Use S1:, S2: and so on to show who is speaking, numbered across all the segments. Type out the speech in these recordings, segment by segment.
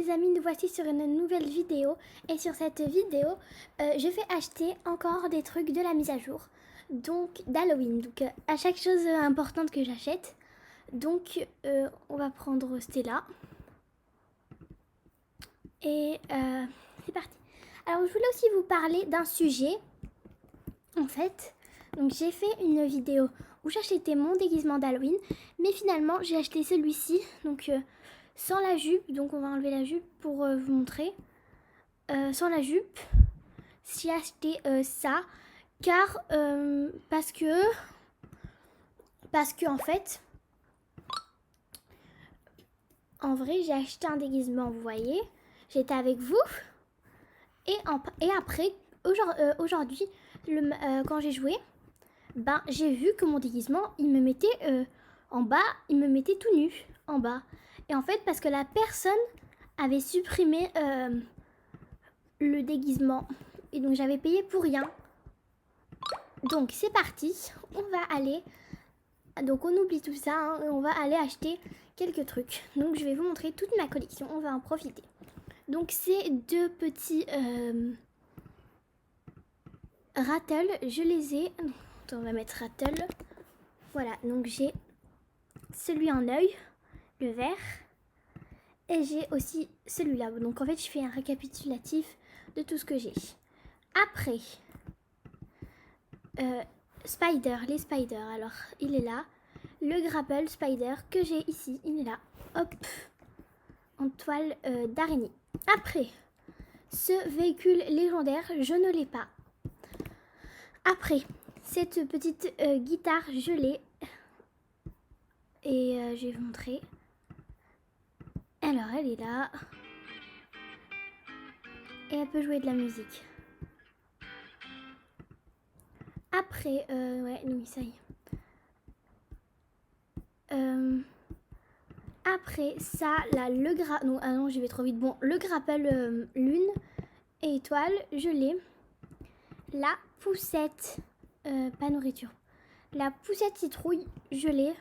S1: les amis, nous voici sur une nouvelle vidéo. Et sur cette vidéo, je vais acheter encore des trucs de la mise à jour. Donc d'Halloween. Donc à chaque chose importante que j'achète. Donc on va prendre Stella. Et c'est parti. Alors je voulais aussi vous parler d'un sujet. En fait, donc j'ai fait une vidéo où j'achetais mon déguisement d'Halloween. Mais finalement j'ai acheté celui-ci. Donc sans la jupe, donc on va enlever la jupe pour vous montrer. Sans la jupe, j'ai acheté ça car parce que en fait, en vrai j'ai acheté un déguisement, vous voyez, j'étais avec vous et après aujourd'hui quand j'ai joué, ben j'ai vu que mon déguisement il me mettait en bas, il me mettait tout nu en bas. Et en fait parce que la personne avait supprimé le déguisement et donc j'avais payé pour rien. Donc c'est parti, on va aller, donc on oublie tout ça hein, et on va aller acheter quelques trucs. Donc je vais vous montrer toute ma collection, on va en profiter. Donc ces deux petits Rattle, je les ai, attends, on va mettre Rattle. Voilà, donc j'ai celui en œil, le vert, et j'ai aussi celui-là. Donc en fait je fais un récapitulatif de tout ce que j'ai. Après Spider, les Spider, alors il est là. Le Grapple Spider que j'ai ici, il est là. Hop, en toile d'araignée. Après, ce véhicule légendaire, je ne l'ai pas. Après, cette petite guitare, je l'ai. Et je vais vous montrer. Alors, elle est là. Et elle peut jouer de la musique. Après, ouais, non, ça y est. Après ça, là, non, ah non, j'y vais trop vite. Bon, le Grapple lune et étoile, je l'ai. La poussette, pas nourriture. La poussette citrouille, je l'ai.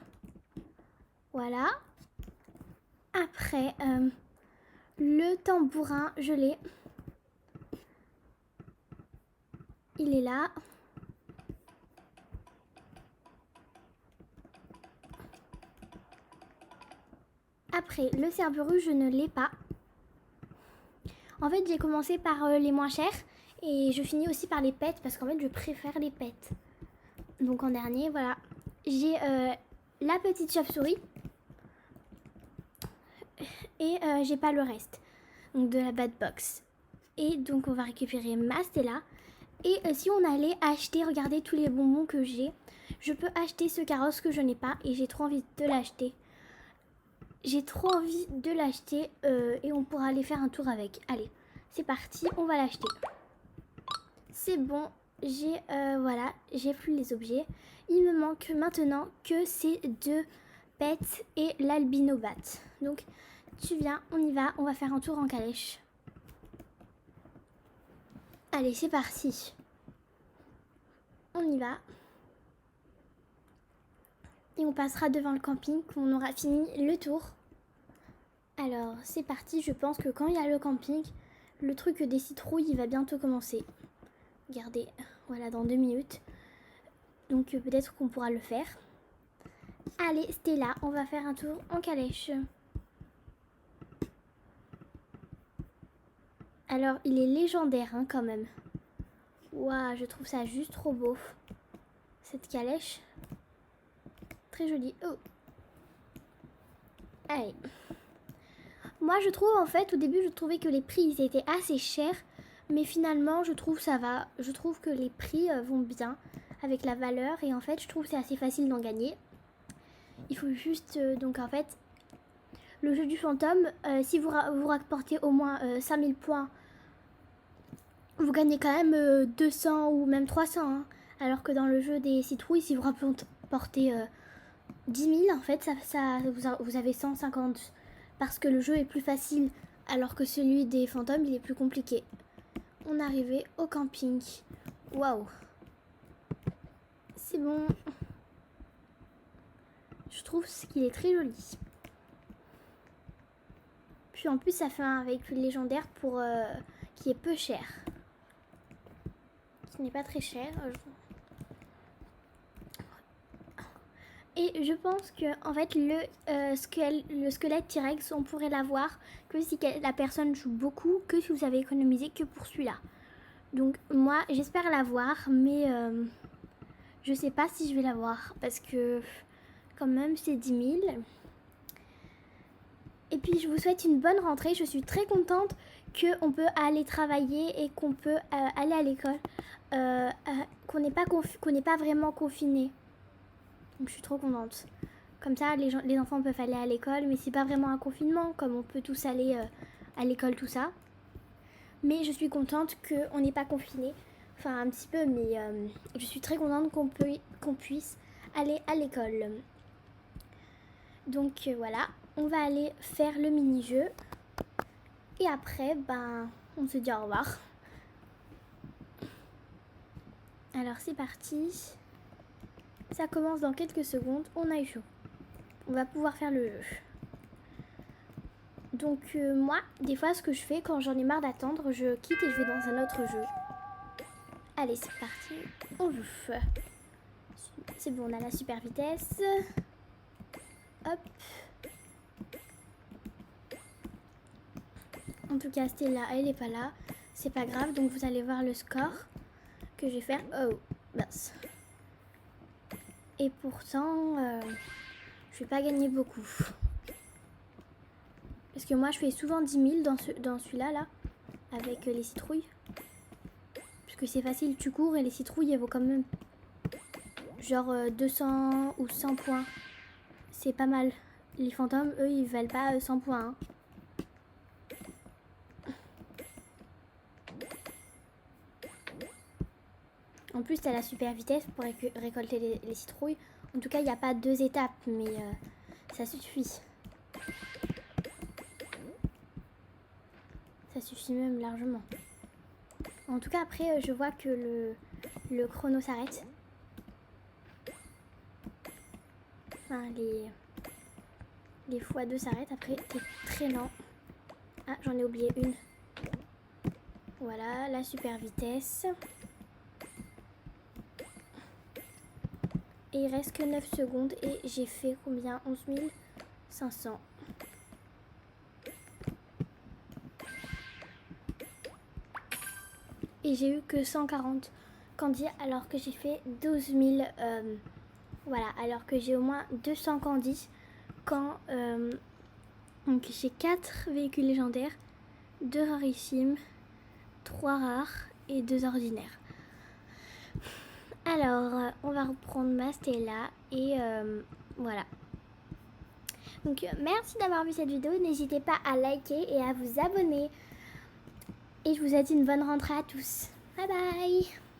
S1: Voilà. Après, le tambourin, je l'ai. Il est là. Après, le Cerberus, je ne l'ai pas. En fait, j'ai commencé par les moins chers. Et je finis aussi par les pets parce qu'en fait, je préfère les pets. Donc en dernier, voilà. J'ai la petite chauve-souris. Et j'ai pas le reste. Donc de la bad box. Et donc on va récupérer ma Stella. Et si on allait acheter, regardez tous les bonbons que j'ai. Je peux acheter ce carrosse que je n'ai pas. Et j'ai trop envie de l'acheter. J'ai trop envie de l'acheter et on pourra aller faire un tour avec. Allez, c'est parti, on va l'acheter. C'est bon, j'ai voilà, j'ai plus les objets. Il me manque maintenant que ces deux pets et l'albino bat. Donc tu viens, on y va, on va faire un tour en calèche. Allez, c'est parti. On y va. Et on passera devant le camping quand on aura fini le tour. Alors, c'est parti. Je pense que quand il y a le camping, le truc des citrouilles, il va bientôt commencer. Regardez, voilà, dans 2 minutes. Donc, peut-être qu'on pourra le faire. Allez, Stella, on va faire un tour en calèche. Alors, il est légendaire, hein, quand même. Waouh, je trouve ça juste trop beau. Cette calèche. Très jolie. Oh. Allez. Moi, je trouve, en fait, au début, je trouvais que les prix, ils étaient assez chers. Mais finalement, je trouve ça va. Je trouve que les prix vont bien avec la valeur. Et en fait, je trouve que c'est assez facile d'en gagner. Il faut juste... donc, en fait, le jeu du fantôme, si vous rapportez au moins 5000 points, vous gagnez quand même 200 ou même 300. Hein. Alors que dans le jeu des citrouilles, si vous rapportez 10 000, en fait, vous avez 150. Parce que le jeu est plus facile, alors que celui des fantômes, il est plus compliqué. On est arrivé au camping. Waouh. C'est bon. Je trouve qu'il est très joli. Puis en plus, ça fait un véhicule légendaire pour qui est peu cher. Qui n'est pas très cher. Et je pense que en fait le squelette T-Rex, on pourrait l'avoir que si la personne joue beaucoup, que si vous avez économisé que pour celui-là. Donc moi j'espère l'avoir, mais je sais pas si je vais l'avoir parce que quand même c'est 10 000. Et puis je vous souhaite une bonne rentrée, je suis très contente qu'on peut aller travailler et qu'on peut aller à l'école, qu'on n'est pas vraiment confiné. Donc je suis trop contente. Comme ça, les enfants peuvent aller à l'école, mais c'est pas vraiment un confinement, comme on peut tous aller à l'école, tout ça. Mais je suis contente qu'on n'est pas confiné. Enfin, un petit peu, mais je suis très contente qu'on puisse aller à l'école. Donc voilà, on va aller faire le mini-jeu. Et après, ben, on se dit au revoir. Alors c'est parti. Ça commence dans quelques secondes, on a eu chaud. On va pouvoir faire le jeu. Donc moi, des fois ce que je fais quand j'en ai marre d'attendre, je quitte et je vais dans un autre jeu. Allez, c'est parti, on joue. C'est bon, on a la super vitesse. Hop. En tout cas, Stella, elle n'est pas là. C'est pas grave, donc vous allez voir le score que je vais faire. Oh, mince. Et pourtant, je vais pas gagner beaucoup. Parce que moi, je fais souvent 10 000 dans celui-là, là, avec les citrouilles. Parce que c'est facile, tu cours et les citrouilles, elles vaut quand même genre 200 ou 100 points. C'est pas mal. Les fantômes, eux, ils valent pas 100 points. Hein. En plus, t'as la super vitesse pour récolter les citrouilles. En tout cas, il n'y a pas 2 étapes, mais ça suffit. Ça suffit même largement. En tout cas, après, je vois que le chrono s'arrête. Enfin, les x2 s'arrêtent. Après, t'es très lent. Ah, j'en ai oublié une. Voilà, la super vitesse. Et il reste que 9 secondes et j'ai fait combien? 11 500. Et j'ai eu que 140 candies alors que j'ai fait 12 000. Voilà, alors que j'ai au moins 200 candies quand donc j'ai 4 véhicules légendaires, 2 rarissimes, 3 rares et 2 ordinaires. Alors, on va reprendre ma Stella et voilà. Donc, merci d'avoir vu cette vidéo. N'hésitez pas à liker et à vous abonner. Et je vous souhaite une bonne rentrée à tous. Bye bye!